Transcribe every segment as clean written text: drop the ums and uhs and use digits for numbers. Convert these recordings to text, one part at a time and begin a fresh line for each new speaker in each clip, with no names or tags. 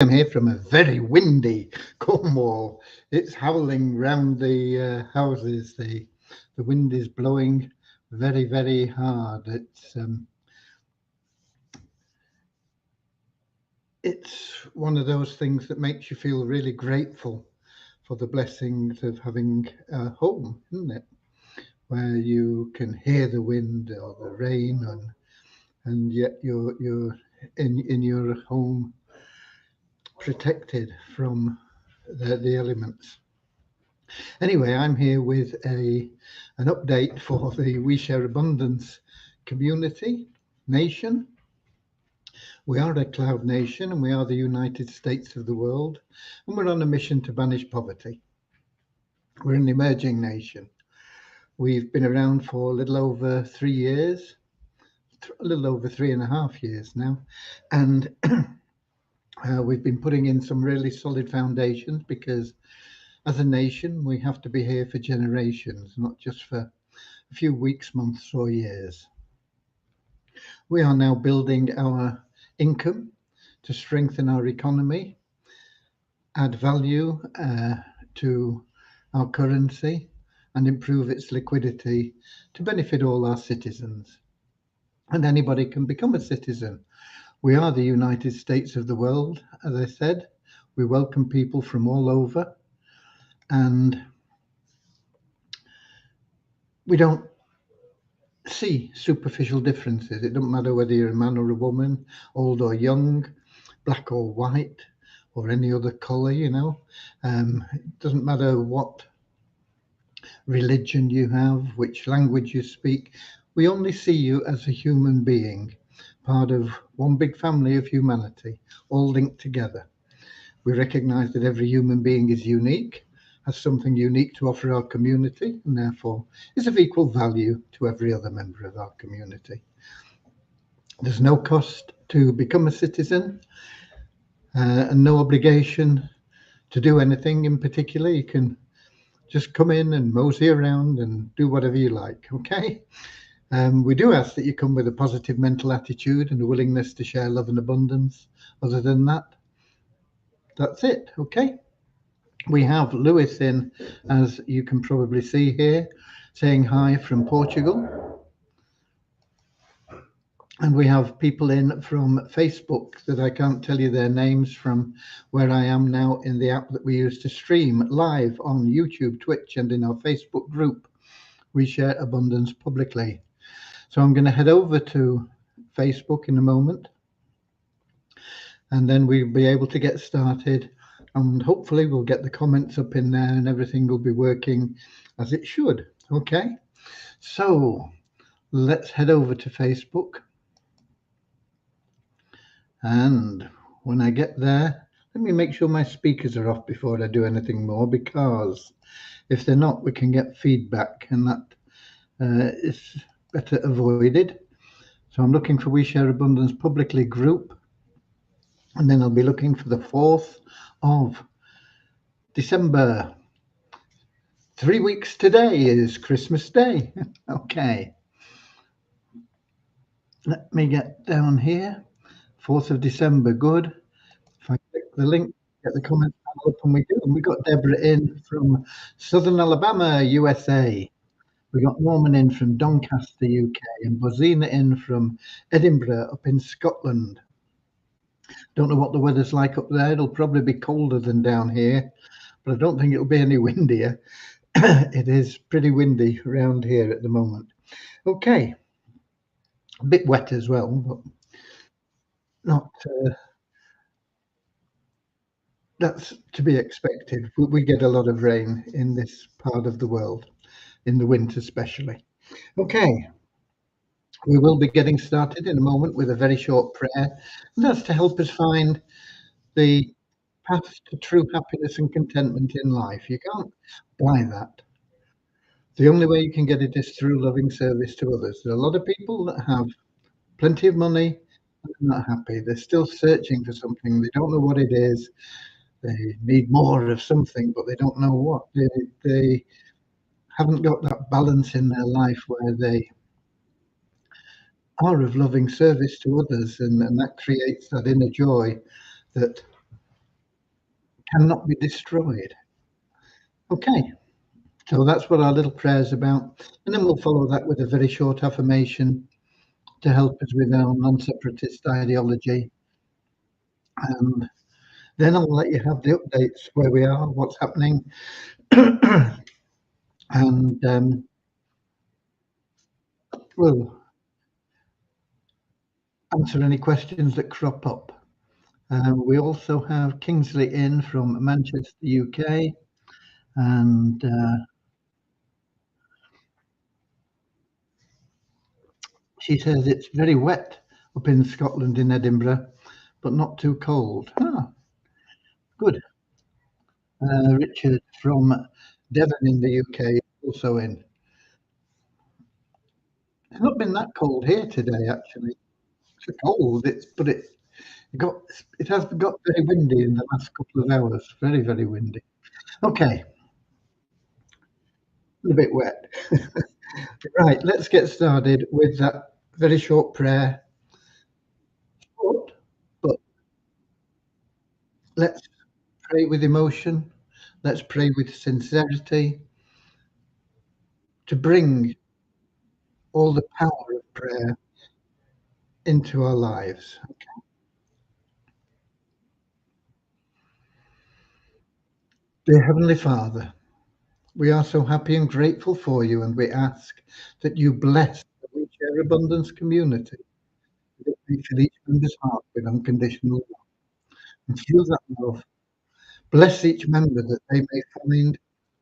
I'm here from a very windy Cornwall. It's howling round the houses. The wind is blowing very, very hard. It's one of those things that makes you feel really grateful for the blessings of having a home, isn't it? Where you can hear the wind or the rain, and yet you're in your home protected from the elements. Anyway, I'm here with an update for the We Share Abundance community nation. We are a cloud nation and we are the United States of the world, and we're on a mission to banish poverty. We're an emerging nation. We've been around for a little over 3 years, a little over 3.5 years now, and we've been putting in some really solid foundations because as a nation, we have to be here for generations, not just for a few weeks, months, or years. We are now building our income to strengthen our economy, add value to our currency, and improve its liquidity to benefit all our citizens. And anybody can become a citizen. We are the United States of the world, as I said. We welcome people from all over, and we don't see superficial differences. It doesn't matter whether you're a man or a woman, old or young, black or white, or any other colour, It doesn't matter what religion you have, which language you speak. We only see you as a human being, part of one big family of humanity, all linked together. We recognise that every human being is unique, has something unique to offer our community, and therefore is of equal value to every other member of our community. There's no cost to become a citizen and no obligation to do anything in particular. You can just come in and mosey around and do whatever you like, okay? We do ask that you come with a positive mental attitude and a willingness to share love and abundance. Other than that, that's it, okay? We have Lewis in, as you can probably see here, saying hi from Portugal. And we have people in from Facebook that I can't tell you their names from where I am now in the app that we use to stream live on YouTube, Twitch, and in our Facebook group. We share abundance publicly. So I'm going to head over to Facebook in a moment, and then we'll be able to get started. And hopefully we'll get the comments up in there and everything will be working as it should. Okay, so let's head over to Facebook. And when I get there, let me make sure my speakers are off before I do anything more, because if they're not, we can get feedback, and that is better avoided. So I'm looking for We Share Abundance Publicly group, and then I'll be looking for the 4th of December. 3 weeks today is Christmas Day. Okay. Let me get down here. 4th of December, good. If I click the link, get the comments up, and we do. And we got Deborah in from Southern Alabama, USA. We got Norman in from Doncaster, UK, and Bozina in from Edinburgh up in Scotland. Don't know what the weather's like up there. It'll probably be colder than down here, but I don't think it'll be any windier. It is pretty windy around here at the moment. Okay, a bit wet as well, but not. That's to be expected. We get a lot of rain in this part of the world, in the winter especially. Okay, we will be getting started in a moment with a very short prayer, and that's to help us find the path to true happiness and contentment in life. You can't buy that. The only way you can get it is through loving service to others. There are a lot of people that have plenty of money and they're not happy. They're still searching for something. They don't know what it is. They need more of something, but they don't know what. They haven't got that balance in their life where they are of loving service to others, and that creates that inner joy that cannot be destroyed. Okay, so that's what our little prayer is about. And then we'll follow that with a very short affirmation to help us with our non-separatist ideology. And then I'll let you have the updates where we are, what's happening, and we'll answer any questions that crop up. We also have Kingsley in from Manchester, UK, and she says it's very wet up in Scotland in Edinburgh, but not too cold. Ah, good. Richard from Devon in the UK also in. It's not been that cold here today, actually. It's cold. Got it has got very windy in the last couple of hours. Very, very windy. Okay, a bit wet. Right, let's get started with that very short prayer. But let's pray with emotion. Let's pray with sincerity to bring all the power of prayer into our lives. Dear Heavenly Father, we are so happy and grateful for you, and we ask that you bless the We Share Abundance community, that we fill each member's heart with unconditional love. And through that love, bless each member that they may find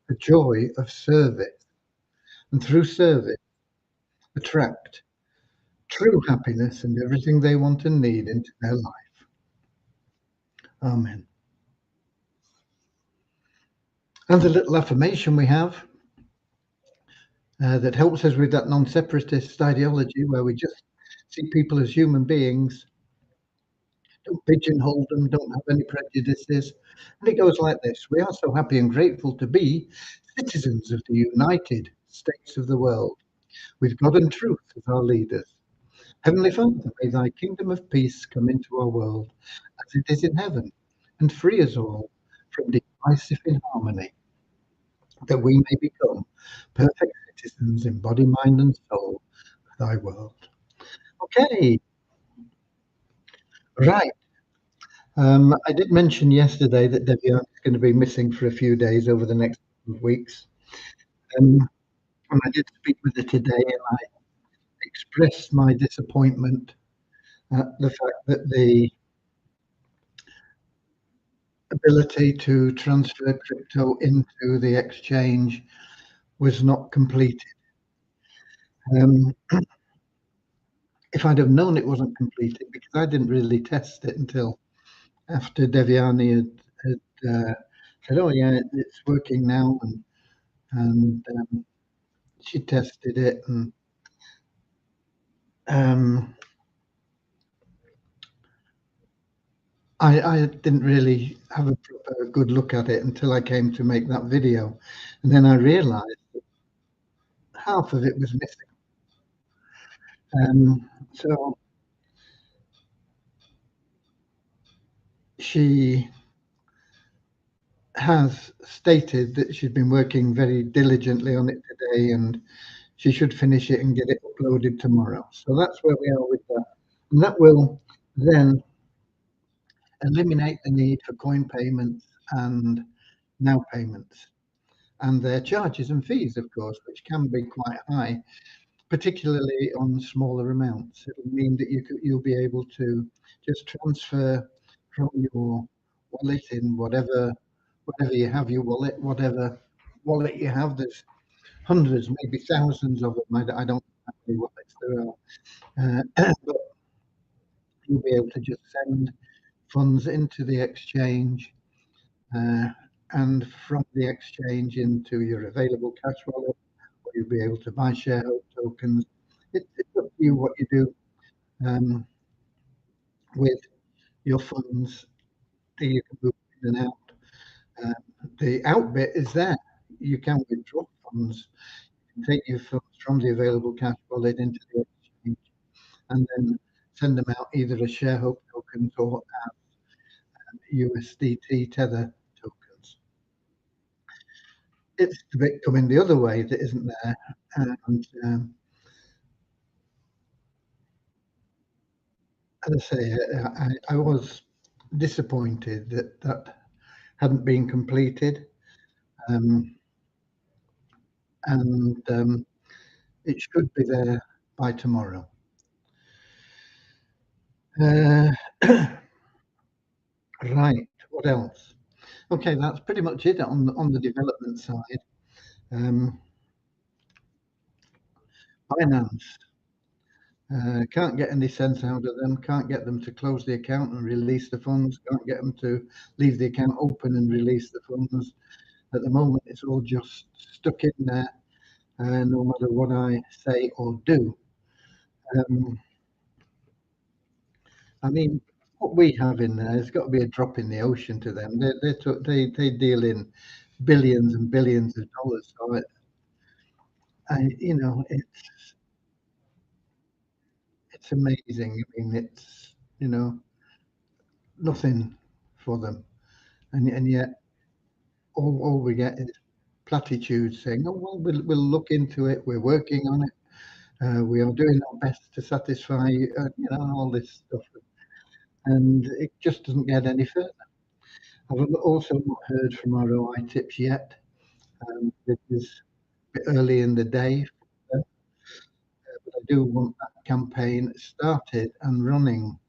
the joy of service, and through service, attract true happiness and everything they want and need into their life. Amen. And the little affirmation we have that helps us with that non-separatist ideology where we just see people as human beings, don't pigeonhole them, don't have any prejudices. And it goes like this: we are so happy and grateful to be citizens of the United States of the world, with God and truth as our leaders. Heavenly Father, may thy kingdom of peace come into our world as it is in heaven, and free us all from divisive inharmony, that we may become perfect citizens in body, mind, and soul of thy world. Okay, right. I did mention yesterday that Debbie is going to be missing for a few days over the next couple of weeks. Um, and I did speak with her today, and I expressed my disappointment at the fact that the ability to transfer crypto into the exchange was not completed. Um, if I'd have known it wasn't completed, because I didn't really test it until after Deviani had said, "Oh yeah, it's working now," and she tested it, and um, I didn't really have a proper good look at it until I came to make that video, and then I realised that half of it was missing. So she has stated that she's been working very diligently on it today, and she should finish it and get it uploaded tomorrow. So that's where we are with that. And that will then eliminate the need for coin payments and now payments and their charges and fees, of course, which can be quite high, particularly on smaller amounts. It'll mean that you'll be able to just transfer from your wallet in whatever you have your wallet, whatever wallet you have. There's hundreds, maybe thousands of them. I don't know how many wallets there are, but you'll be able to just send funds into the exchange, uh, and from the exchange into your available cash wallet, or you'll be able to buy shareholder tokens. It's up to you what you do um, with your funds that you can move in and out. The out bit is there. You can withdraw funds, you can take your funds from the available cash wallet into the exchange, and then send them out either as shareholder tokens or as USDT Tether it's the bit coming the other way that isn't there. And as I say, I was disappointed that that hadn't been completed. Um, and it should be there by tomorrow. Uh, right. What else? Okay, that's pretty much it on the development side. Um, Finance. Can't get any sense out of them. Can't get them to close the account and release the funds. Can't get them to leave the account open and release the funds. At the moment, it's all just stuck in there, no matter what I say or do. Um, I mean, what we have in there has got to be a drop in the ocean to them. They deal in billions and billions of dollars. So it's amazing. I mean, it's nothing for them, and yet all we get is platitudes saying, "Oh well, we'll look into it. We're working on it. We are doing our best to satisfy all this stuff," and it just doesn't get any further. I've also not heard from ROI Tips yet. It is a bit early in the day, but I do want that campaign started and running.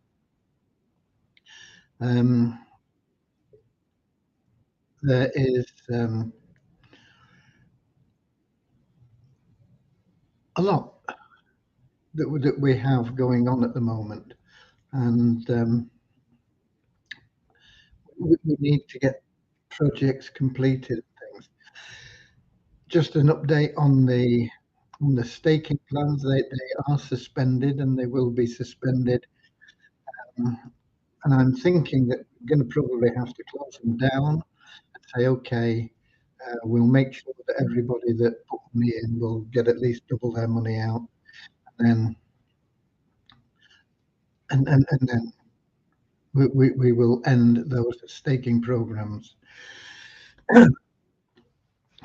Um, there is a lot that we have going on at the moment, and we need to get projects completed and things. Just an update on the staking plans. They are suspended and they will be suspended. Um, and I'm thinking that we're going to probably have to close them down and say, okay, we'll make sure that everybody that put money in will get at least double their money out, and then we will end those staking programs.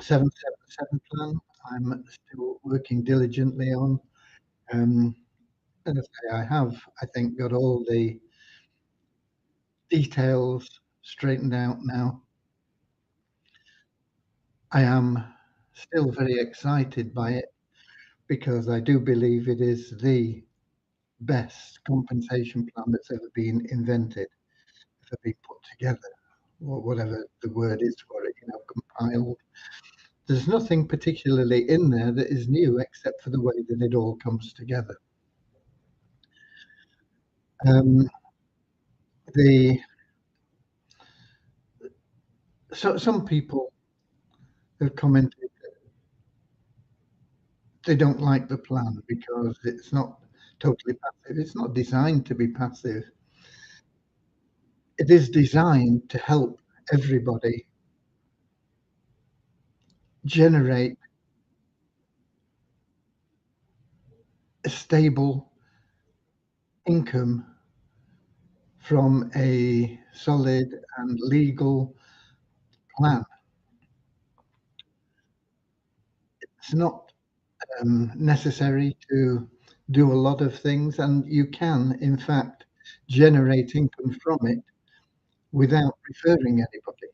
777 plan, I'm still working diligently on. Um, as I say, I think, got all the details straightened out now. I am still very excited by it because I do believe it is the best compensation plan that's ever been invented, ever been put together, or whatever the word is for it, compiled. There's nothing particularly in there that is new except for the way that it all comes together. Um, the some people have commented they don't like the plan because it's not totally passive. It's not designed to be passive. It is designed to help everybody generate a stable income from a solid and legal plan. It's not necessary to do a lot of things, and you can, in fact, generate income from it without referring anybody.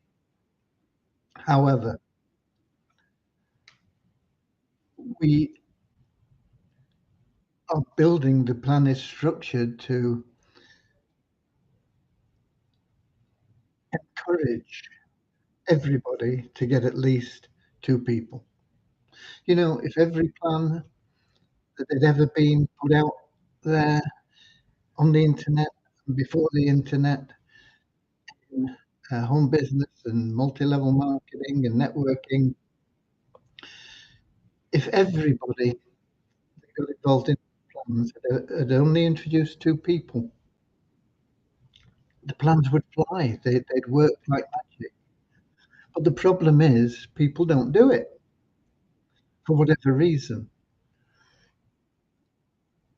However, we are building the plan is structured to encourage everybody to get at least two people. If every plan that had ever been put out there on the internet and before the internet in home business and multi-level marketing and networking, if everybody that got involved in plans had only introduced two people, the plans would fly. They'd work like magic. But the problem is people don't do it for whatever reason.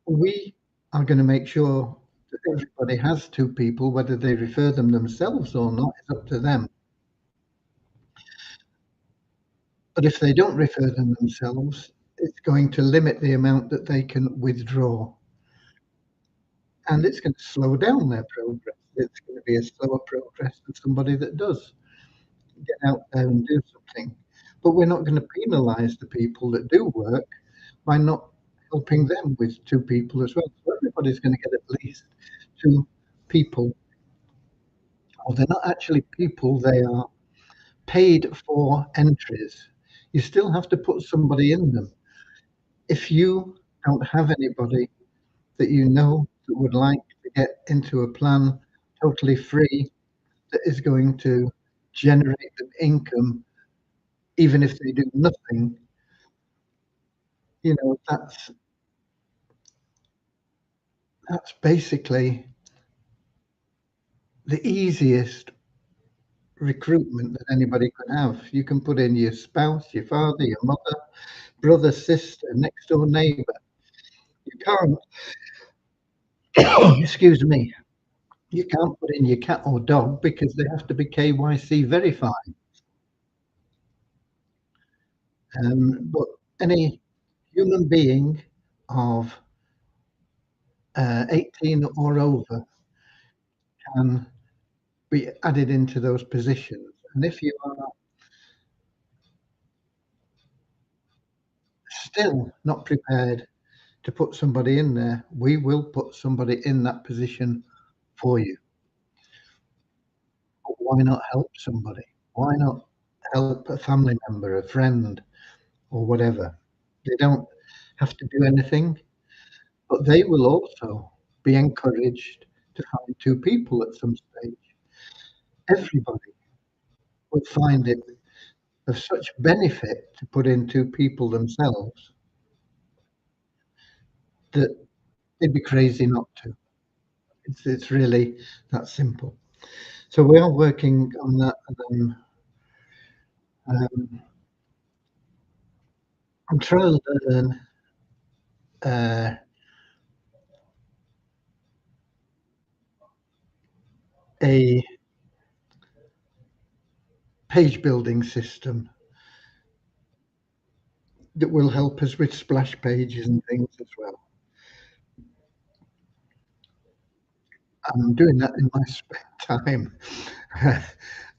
We are going to make sure that everybody has two people, whether they refer them themselves or not, is up to them. But if they don't refer them themselves, it's going to limit the amount that they can withdraw, and it's going to slow down their progress. It's going to be a slower progress than somebody that does get out there and do something. But we're not going to penalise the people that do work by not helping them with two people as well. So everybody's going to get at least two people. Or they're not actually people, they are paid for entries. You still have to put somebody in them. If you don't have anybody that you know that would like to get into a plan totally free, that is going to generate them income, even if they do nothing, that's basically the easiest recruitment that anybody could have. You can put in your spouse, your father, your mother, brother, sister, next door neighbor. You can't, excuse me, you can't put in your cat or dog because they have to be KYC verified. But any human being of 18 or over can be added into those positions. And if you are still not prepared to put somebody in there, we will put somebody in that position for you. But why not help somebody? Why not help a family member, a friend, or whatever? They don't have to do anything, but they will also be encouraged to find two people at some stage. Everybody would find it of such benefit to put in two people themselves that they'd be crazy not to. It's really that simple. So we are working on that. Um, I'm trying to learn uh, a page building system that will help us with splash pages and things as well. I'm doing that in my spare time,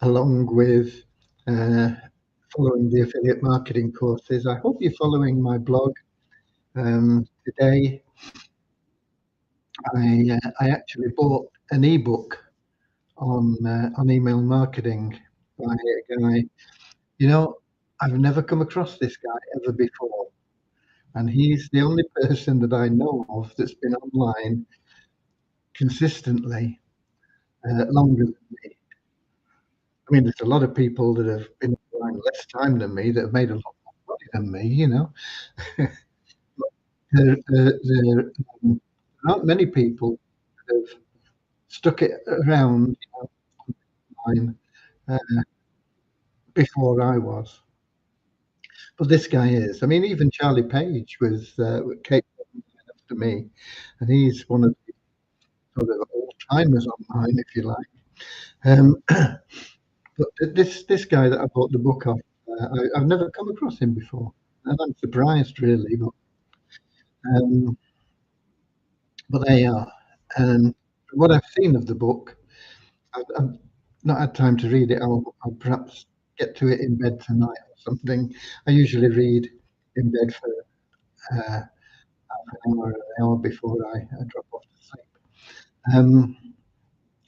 along with uh, following the affiliate marketing courses. I hope you're following my blog. Today, I actually bought an ebook on email marketing by a guy. You know, I've never come across this guy ever before, and he's the only person that I know of that's been online consistently longer than me. I mean, there's a lot of people that have been online less time than me that have made a lot more money than me. There aren't many people that have stuck it around online uh, before I was. But this guy is. I mean, even Charlie Page was Kate after me, and he's one of the sort of old timers online, if you like. Um, but this guy that I bought the book off, I've never come across him before, and I'm surprised really. Um, but there you are. And what I've seen of the book, I've not had time to read it. I'll perhaps get to it in bed tonight or something. I usually read in bed for half an hour before I drop off to sleep.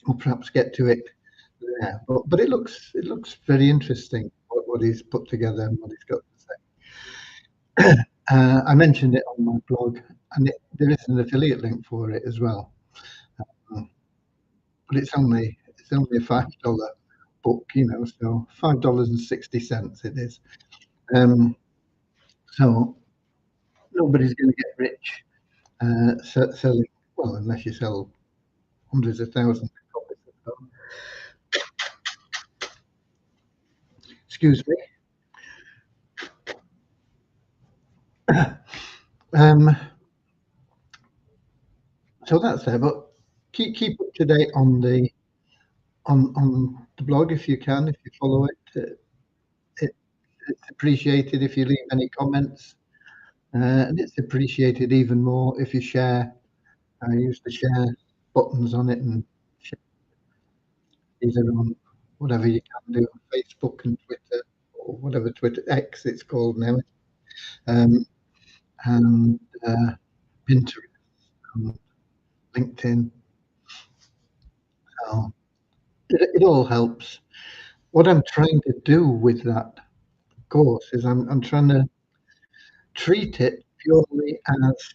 Or perhaps get to it there. But it looks very interesting what he's put together and what he's got to say. I mentioned it on my blog, and there is an affiliate link for it as well. Um, but it's only a $5 book, so $5.60 it is. Um, so nobody's going to get rich selling, well, unless you sell hundreds of thousands of copies of them. Excuse me. Um, so that's there, but keep up to date on the blog if you can, if you follow it. It It's appreciated if you leave any comments, and it's appreciated even more if you share. I use the share buttons on it and share either on whatever you can do, Facebook and Twitter, or whatever Twitter X it's called now, um, and Pinterest and LinkedIn. So it all helps. What I'm trying to do with that course is I'm trying to treat it purely as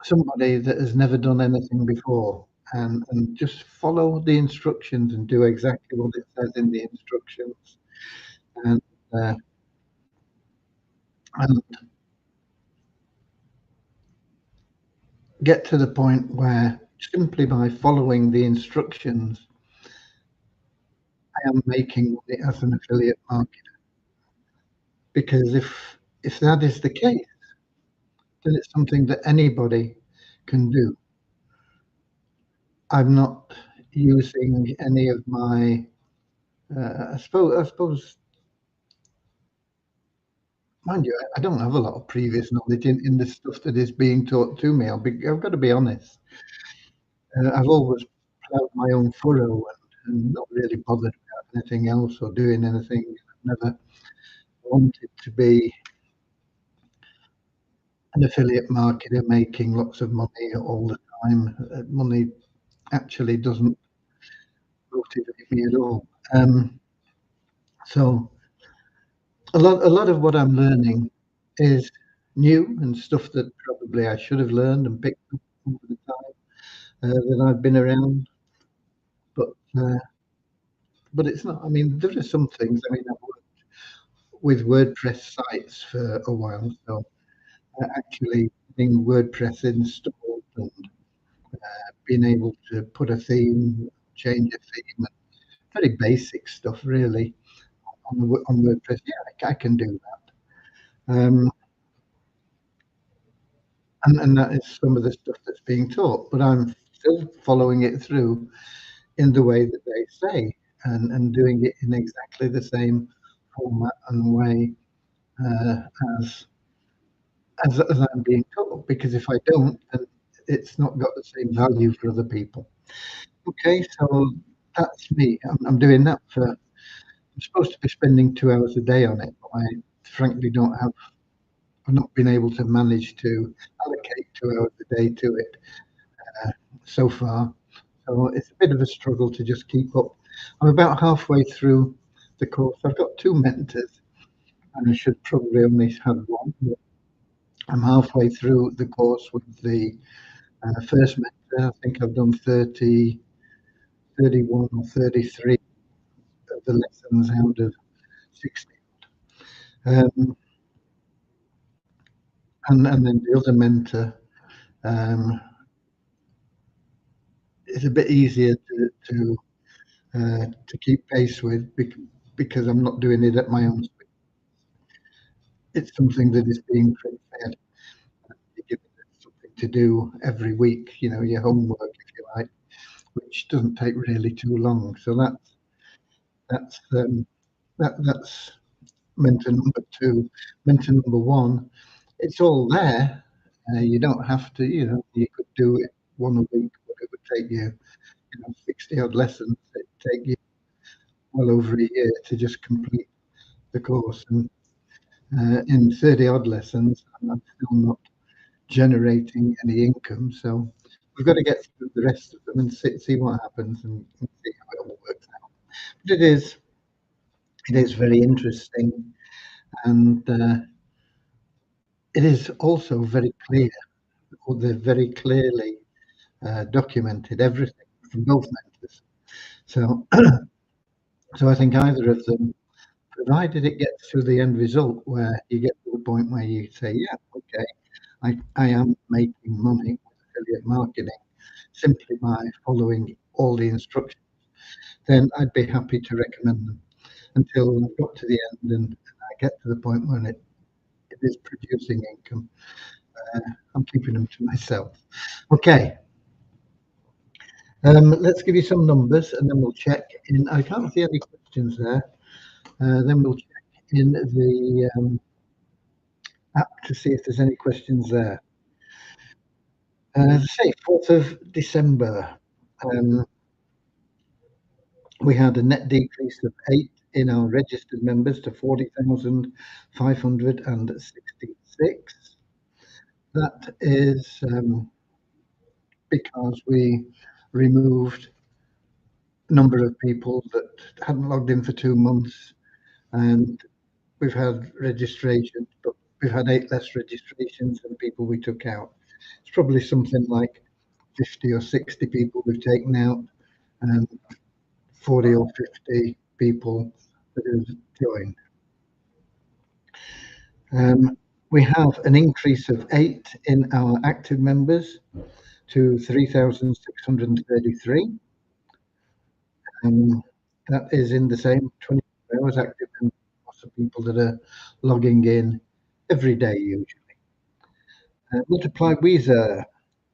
somebody that has never done anything before, and just follow the instructions and do exactly what it says in the instructions, and uh, and get to the point where simply by following the instructions, I am making money as an affiliate marketer. Because if that is the case, then it's something that anybody can do. I'm not using any of my, I suppose, mind you, I don't have a lot of previous knowledge in the stuff that is being taught to me. I've got to be honest. I've always plowed my own furrow and not really bothered about anything else or doing anything. I've never wanted to be an affiliate marketer making lots of money all the time. Money actually doesn't motivate me at all. So a lot of what I'm learning is new and stuff that probably I should have learned and picked up over the time that I've been around. But uh, but it's not. I mean, there are some things. I mean, I've worked with WordPress sites for a while, so actually getting WordPress installed and being able to put a theme, change a theme, very basic stuff really on WordPress. Yeah, I can do that. And that is some of the stuff that's being taught, but I'm still following it through in the way that they say, and doing it in exactly the same format and way uh, as, as I'm being taught. Because if I don't, then it's not got the same value for other people. Okay, so that's me. I'm doing that for. I'm supposed to be spending 2 hours a day on it, but I frankly don't have. I've not been able to manage to allocate 2 hours a day to it so far. So it's a bit of a struggle to just keep up. I'm about halfway through the course. I've got two mentors, and I should probably only have one. But I'm halfway through the course with the first mentor. I think I've done 30, 31 or 33 of the lessons out of 60. Um, and then the other mentor is a bit easier to keep pace with because I'm not doing it at my own speed. It's something that is being prepared. You give it something to do every week, your homework, if you like, which doesn't take really too long. So that's mentor number two. Mentor number one, it's all there. You don't have to, you could do it one a week, but it would take you, 60 odd lessons. It'd take you well over a year to just complete the course. And in 30 odd lessons, I'm still not generating any income. So we've got to get through the rest of them and see what happens and see how it all works out. But it is very interesting, and it is also very clear, or they're very clearly documented everything from both mentors. So so I think either of them, provided it gets to the end result where you get to the point where you say, yeah, okay, I am making money with affiliate marketing simply by following all the instructions, then I'd be happy to recommend them until I've got to the end and I get to the point when it is producing income. I'm keeping them to myself. Okay. Let's give you some numbers and then we'll check in. I can't see any questions there. Then we'll check in the app to see if there's any questions there. Say 4th of December, we had a net decrease of 8 in our registered members to 40,566. That is because we removed a number of people that hadn't logged in for 2 months, and we've had registrations, but we've had 8 less registrations than people we took out. It's probably something like 50 or 60 people we've taken out, and 40 or 50 people that have joined. We have an increase of 8 in our active members to 3,633. That is in the same 24 hours active members, lots of people that are logging in every day usually. Multiply Weezer,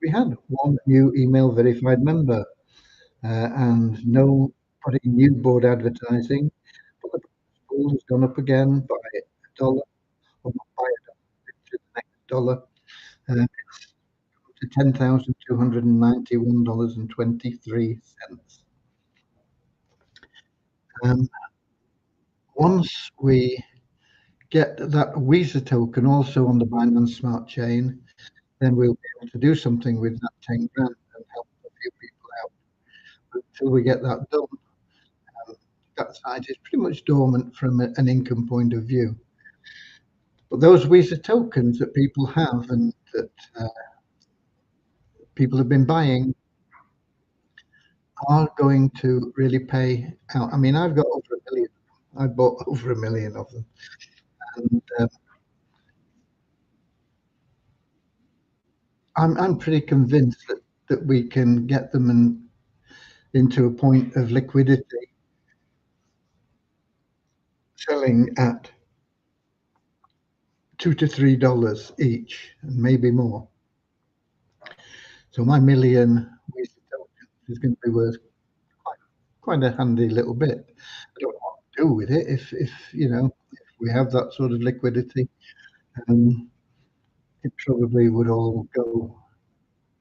we had 1 new email verified member and no putting new board advertising, but the pool has gone up again by $1, or not by $1, to the next dollar. It's to $10,291.23. Once we get that Weezer token also on the Binance Smart Chain, then we'll be able to do something with that 10 grand and help a few people out. But until we get that done, that site is pretty much dormant from an income point of view. But those Weezer tokens that people have and that people have been buying are going to really pay out. I mean, I've got over 1 million. I bought over 1 million of them, and I'm pretty convinced that we can get them into a point of liquidity, selling at $2 to $3 each, and maybe more. So my 1 million Weezer tokens is going to be worth quite a handy little bit. I don't know what to do with it if we have that sort of liquidity. It probably would all go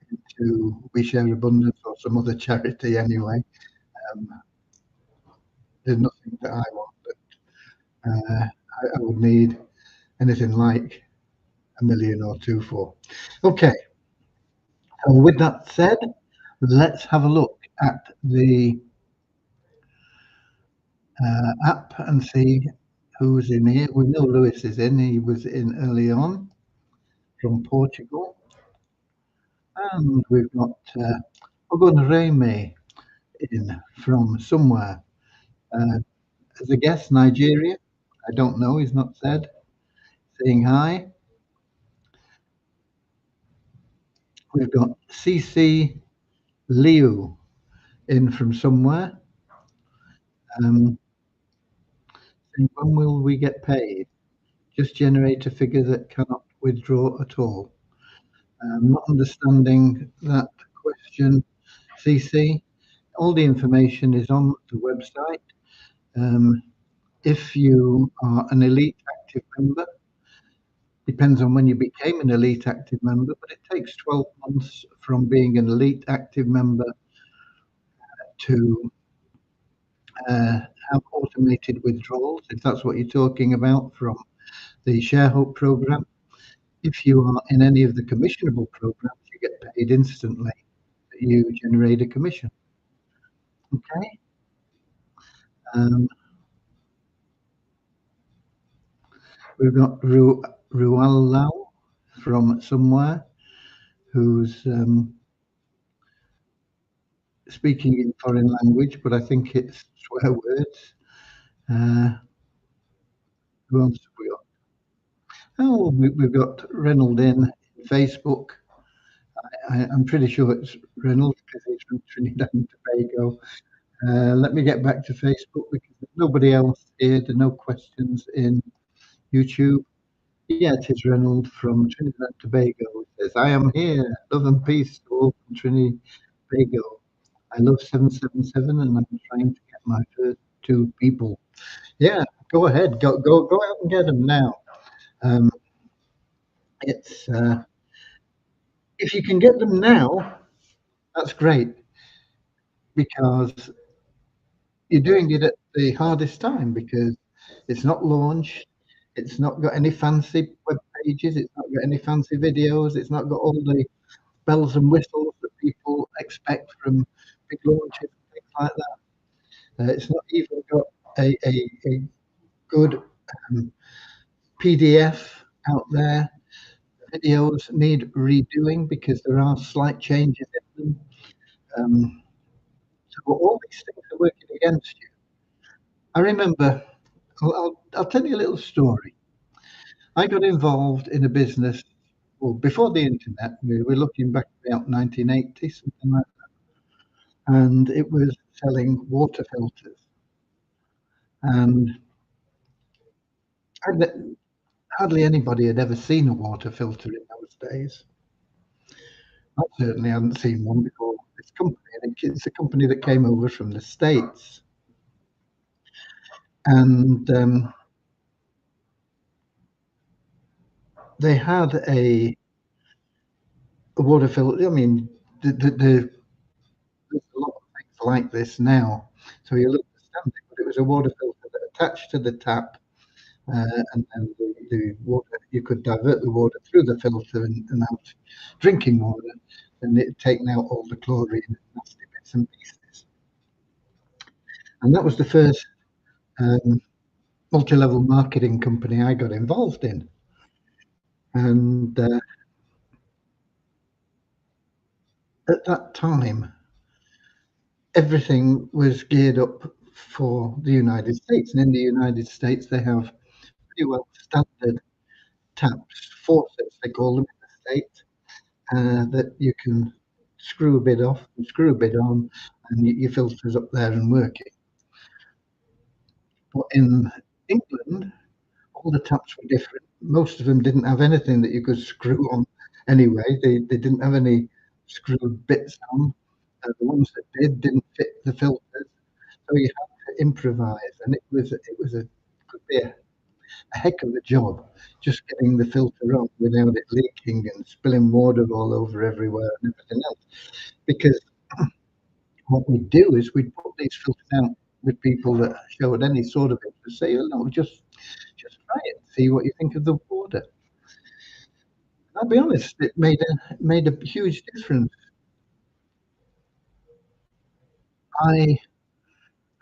into We Share Abundance or some other charity anyway. There's nothing that I want that I would need anything like 1 million or 2 for. Okay. So with that said, let's have a look at the app and see who's in here. We know Lewis is in. He was in early on from Portugal. And we've got Ogun Reme in from somewhere. As a guest, Nigeria. I don't know. He's not said. Saying hi. We've got CC Liu in from somewhere. Saying, when will we get paid? Just generate a figure that cannot withdraw at all. I'm not understanding that question, CC. All the information is on the website. If you are an elite active member, depends on when you became an elite active member, but it takes 12 months from being an elite active member to have automated withdrawals, if that's what you're talking about, from the ShareHope program. If you are in any of the commissionable programs, you get paid instantly. You generate a commission. Okay. We've got Rualau from somewhere who's speaking in foreign language, but I think it's swear words. Who else have we got? Oh, we've got Reynold in Facebook. I'm pretty sure it's Reynold because he's from Trinidad and Tobago. Let me get back to Facebook because there's nobody else here. There are no questions in YouTube. Yeah, it is Reynold from Trinidad and Tobago. It says, I am here. Love and peace to all from Trinidad and Tobago. I love 777 and I'm trying to get my first 2 people. Yeah, go ahead, go out and get them now. Um, it's if you can get them now, that's great because you're doing it at the hardest time because it's not launched. It's not got any fancy web pages. It's not got any fancy videos. It's not got all the bells and whistles that people expect from big launches and things like that. It's not even got a good PDF out there. Videos need redoing because there are slight changes in them. Um, so all these things are working against you. I remember, I'll tell you a little story. I got involved in a business, well, before the internet. We were looking back about 1980, something like that, and it was selling water filters. And I'd, hardly anybody had ever seen a water filter in those days. I certainly hadn't seen one before this company. And it's a company that came over from the States. And they had a water filter. I mean, there's a lot of things like this now, so you'll understand it. But it was a water filter that attached to the tap, and then the water, you could divert the water through the filter and out drinking water, and it taken out all the chlorine and nasty bits and pieces. And that was the first um, multi-level marketing company I got involved in. And at that time, everything was geared up for the United States. And in the United States, they have pretty well standard taps, faucets, they call them in the States, that you can screw a bit off and screw a bit on, and your filter's up there and working. But in England, all the taps were different. Most of them didn't have anything that you could screw on anyway. They didn't have any screwed bits on. The ones that didn't fit the filters, so you had to improvise, and it was a could be a heck of a job just getting the filter on without it leaking and spilling water all over everywhere and everything else. Because what we do is we put these filters out with people that showed any sort of interest, say, oh, no, just try it, see what you think of the water. I'll be honest, it made a huge difference. I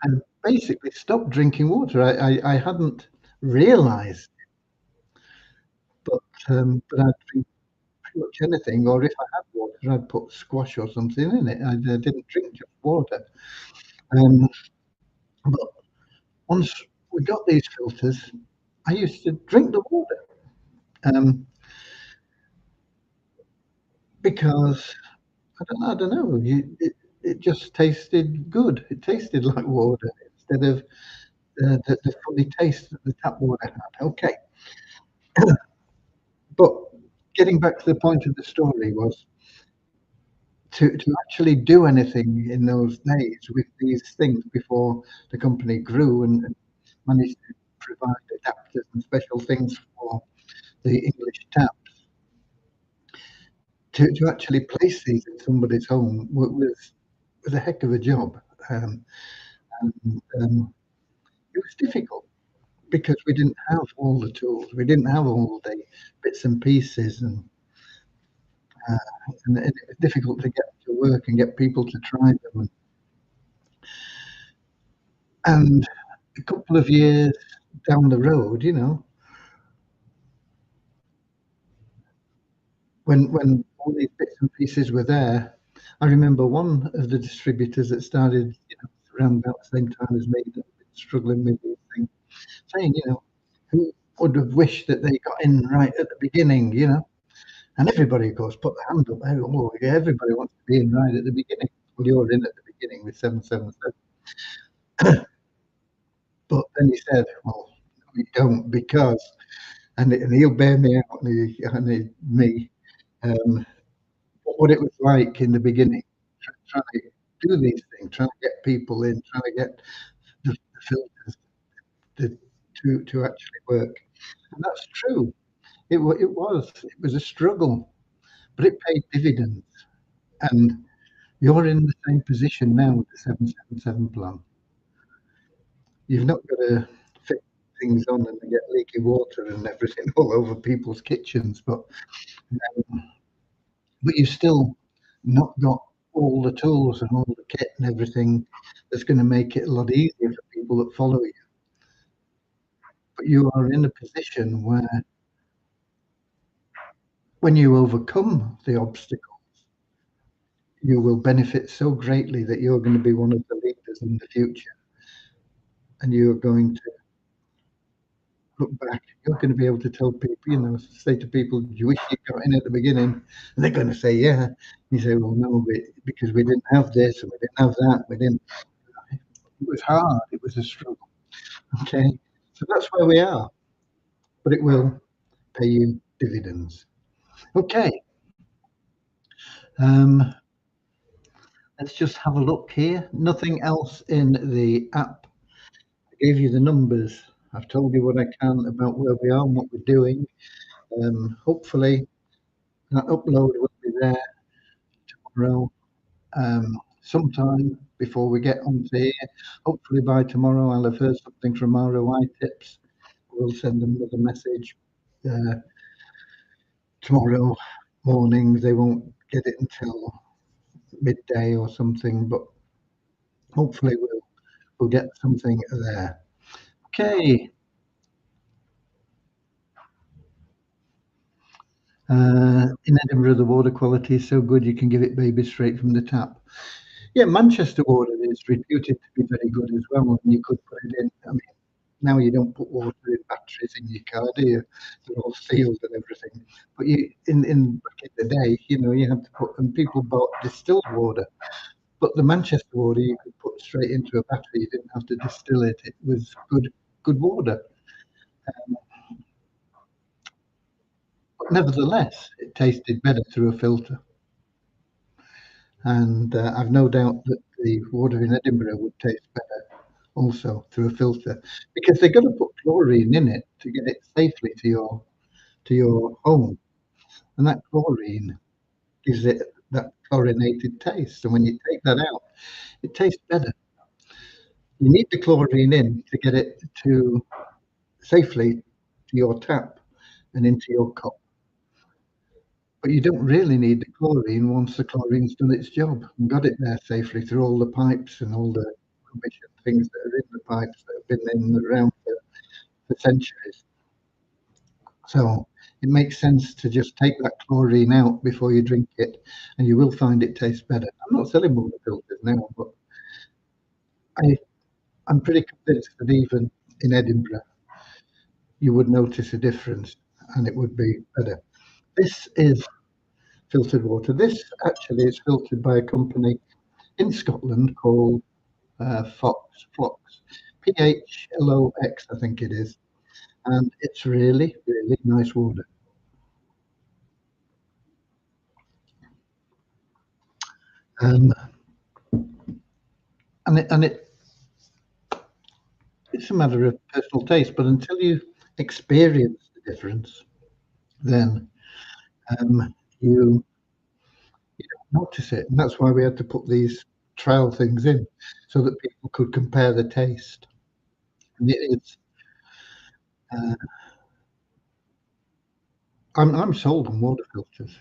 had basically stopped drinking water. I hadn't realised, but I'd drink pretty much anything, or if I had water, I'd put squash or something in it. I didn't drink just water. Um, but once we got these filters, I used to drink the water um, because I don't know. It just tasted good. It tasted like water instead of the funny taste that the tap water had. Okay, but getting back to the point of the story was to actually do anything in those days with these things before the company grew and managed to provide adapters and special things for the English tap. To actually place these in somebody's home was a heck of a job. And it was difficult because we didn't have all the tools. We didn't have all the bits and pieces, uh, and it was difficult to get to work and get people to try them. And a couple of years down the road, when all these bits and pieces were there, I remember one of the distributors that started, around about the same time as me, that had been struggling with these things, saying, who would have wished that they got in right at the beginning. And everybody, of course, put their hand up. Oh, yeah, everybody wants to be in right at the beginning. Well, you're in at the beginning with 777. But then he said, well, we don't because, and he'll bear me out, me, um, what it was like in the beginning, trying to do these things, trying to get people in, trying to get the filters to to actually work. And that's true. It was a struggle, but it paid dividends. And you're in the same position now with the 777 plan. You've not got to fit things on and get leaky water and everything all over people's kitchens, but you've still not got all the tools and all the kit and everything that's going to make it a lot easier for people that follow you. But you are in a position where, when you overcome the obstacle, you will benefit so greatly that you're going to be one of the leaders in the future. And you're going to look back, you're going to be able to tell people, say to people, do you wish you got in at the beginning? And they're going to say, yeah. You say, well, no, because we didn't have this and we didn't have that. It was hard. It was a struggle. Okay. So that's where we are, but it will pay you dividends. Okay. Um, let's just have a look here. Nothing else in the app. I gave you the numbers. I've told you what I can about where we are and what we're doing. Hopefully that upload will be there tomorrow, sometime before we get onto here. Hopefully by tomorrow I'll have heard something from ROI Tips. We'll send them another message tomorrow morning. They won't get it until midday or something, but hopefully we'll get something there. Okay. In Edinburgh, the water quality is so good you can give it baby straight from the tap. Yeah, Manchester water is reputed to be very good as well, and you could put it in. I mean, now you don't put water in batteries in your car, do you? They're all sealed and everything. But in back in the day, you had to put, and people bought distilled water. But the Manchester water you could put straight into a battery. You didn't have to distill it. It was good water. But nevertheless, it tasted better through a filter. And I've no doubt that the water in Edinburgh would taste better also through a filter, because they're going to put chlorine in it to get it safely to your home, and that chlorine gives it that chlorinated taste. And when you take that out, it tastes better. You need the chlorine in to get it to safely to your tap and into your cup. But you don't really need the chlorine once the chlorine's done its job and got it there safely through all the pipes and all the rubbish and things that are in the pipes that have been in and around for centuries. So it makes sense to just take that chlorine out before you drink it, and you will find it tastes better. I'm not selling water filters now, but I'm pretty convinced that even in Edinburgh, you would notice a difference and it would be better. This is filtered water. This actually is filtered by a company in Scotland called Phlox, Phlox, I think it is, and it's really, really nice water. Um, and it's a matter of personal taste, but until you experience the difference, then you don't notice it. And that's why we had to put these trial things in so that people could compare the taste. And uh, I'm sold on water filters,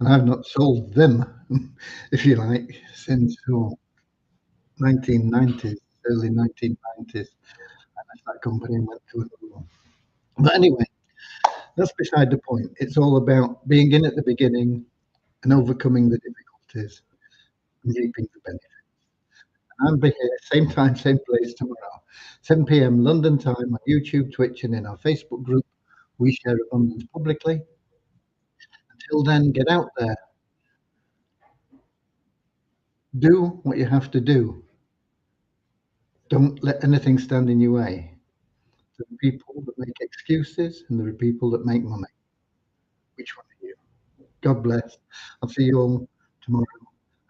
and I've not sold them, if you like, since 1990s, early 1990s. I left that company and went to another one. But anyway, that's beside the point. It's all about being in at the beginning and overcoming the difficulties and reaping the benefits. And I'll be here, same time, same place tomorrow, 7 p.m. London time on YouTube, Twitch, and in our Facebook group. We share abundance publicly. Until then, get out there, do what you have to do. Don't let anything stand in your way. There are people that make excuses and there are people that make money. Which one are you? God bless. I'll see you all tomorrow.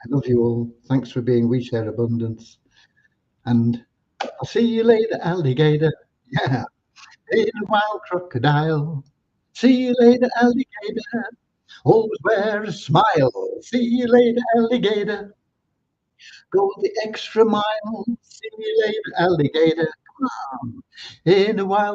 I love you all. Thanks for being We Share Abundance. And I'll see you later, alligator. Yeah. In a wild crocodile. See you later, alligator. Always wear a smile. See you later, alligator. Go the extra mile. See you later, alligator. Come on. In a wild